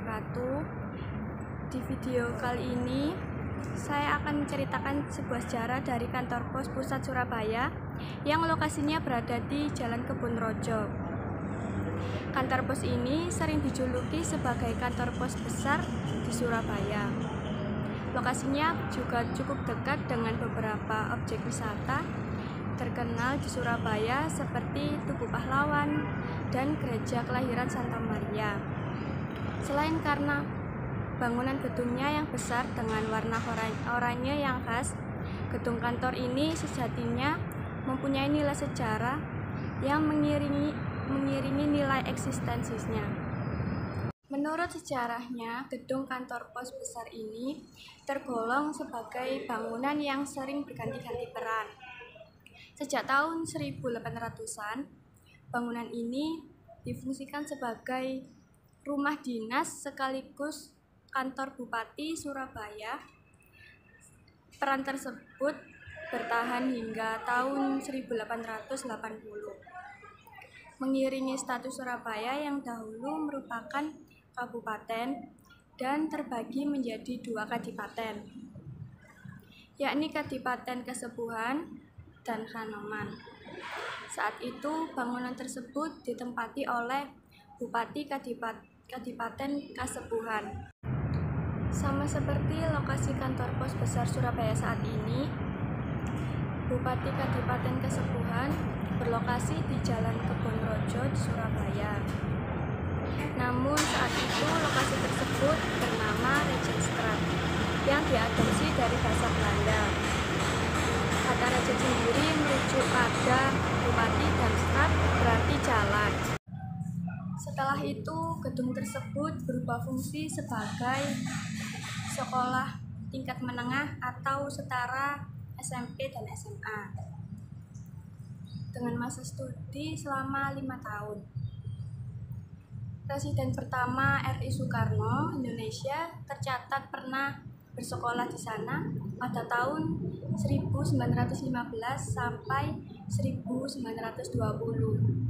wabarakatuh. Di video kali ini saya akan menceritakan sebuah sejarah dari kantor pos pusat Surabaya yang lokasinya berada di Jalan Kebun Rojo. Kantor pos ini sering dijuluki sebagai kantor pos besar di Surabaya. Lokasinya juga cukup dekat dengan beberapa objek wisata terkenal di Surabaya seperti Tugu Pahlawan dan Gereja Kelahiran Santa Maria. Selain karena bangunan gedungnya yang besar dengan warna oranye yang khas, gedung kantor ini sejatinya mempunyai nilai sejarah yang mengiringi nilai eksistensinya. Menurut sejarahnya, gedung kantor pos besar ini tergolong sebagai bangunan yang sering berganti-ganti peran. Sejak tahun 1800-an, bangunan ini difungsikan sebagai rumah dinas sekaligus kantor Bupati Surabaya. Peran tersebut bertahan hingga tahun 1880. Mengiringi status Surabaya yang dahulu merupakan kabupaten dan terbagi menjadi dua kadipaten, yakni Kadipaten Kasepuhan dan Kanoman. Saat itu bangunan tersebut ditempati oleh Bupati Kadipaten Kasepuhan. Sama seperti lokasi kantor pos besar Surabaya saat ini, Bupati Kadipaten Kasepuhan berlokasi di Jalan Kebun Rojo di Surabaya. Namun saat itu lokasi tersebut bernama Regenstraat yang diadopsi dari bahasa Belanda. Kata Regen sendiri merujuk pada bupati dan straat berarti jalan. Setelah itu, gedung tersebut berubah fungsi sebagai sekolah tingkat menengah atau setara SMP dan SMA dengan masa studi selama 5 tahun. Presiden pertama RI Soekarno Indonesia tercatat pernah bersekolah di sana pada tahun 1915 sampai 1920.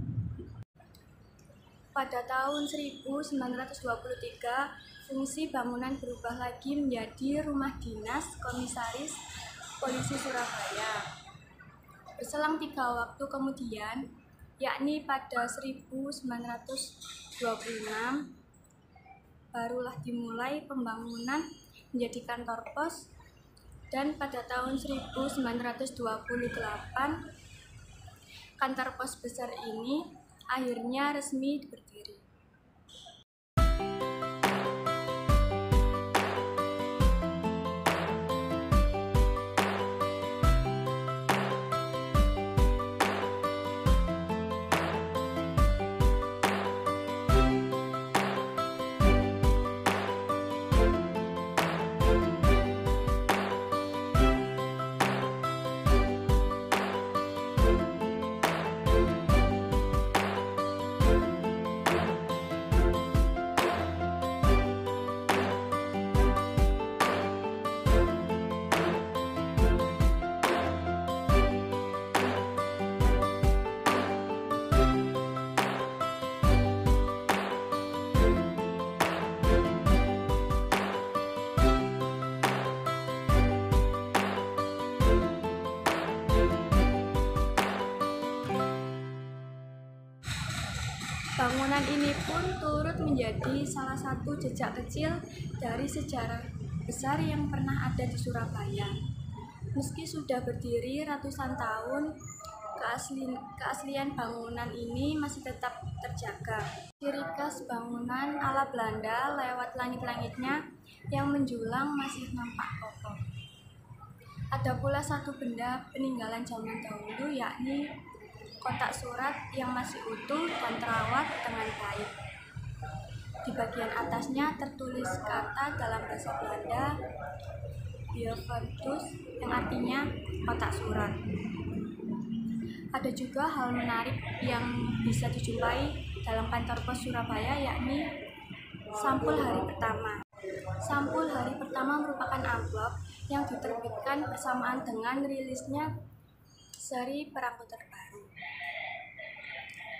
Pada tahun 1923, fungsi bangunan berubah lagi menjadi rumah dinas Komisaris Polisi Surabaya. Berselang 3 waktu kemudian, yakni pada 1926, barulah dimulai pembangunan menjadi kantor pos, dan pada tahun 1928 kantor pos besar ini akhirnya resmi berdiri. Bangunan ini pun turut menjadi salah satu jejak kecil dari sejarah besar yang pernah ada di Surabaya. Meski sudah berdiri ratusan tahun, keaslian bangunan ini masih tetap terjaga. Ciri khas bangunan ala Belanda lewat langit-langitnya yang menjulang masih nampak kokoh. Ada pula satu benda peninggalan zaman dahulu, yakni kotak surat yang masih utuh dan terawat dengan baik. Di bagian atasnya tertulis kata dalam bahasa Belanda Biervaartus yang artinya kotak surat. Ada juga hal menarik yang bisa dijumpai dalam kantor pos Surabaya, yakni sampul hari pertama. Sampul hari pertama merupakan amplop yang diterbitkan bersamaan dengan rilisnya seri perangko terbaru.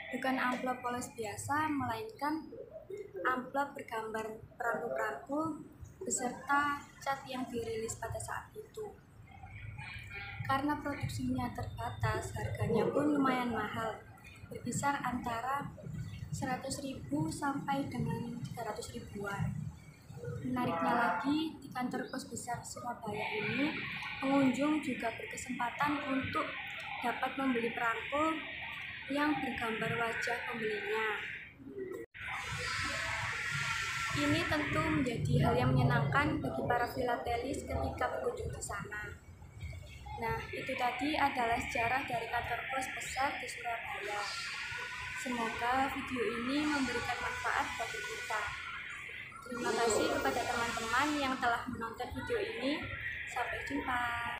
Bukan amplop polos biasa, melainkan amplop bergambar perangko-perangko beserta cat yang dirilis pada saat itu. Karena produksinya terbatas, harganya pun lumayan mahal, berkisar antara 100.000 sampai dengan 300 ribuan. Menariknya lagi, di kantor pos besar Surabaya ini, pengunjung juga berkesempatan untuk dapat membeli perangko yang bergambar wajah pembelinya. Ini tentu menjadi hal yang menyenangkan bagi para filatelis ketika berkunjung di sana. Nah, itu tadi adalah sejarah dari kantor pos besar di Surabaya. Semoga video ini memberikan manfaat bagi kita. Terima kasih kepada teman-teman yang telah menonton video ini. Sampai jumpa.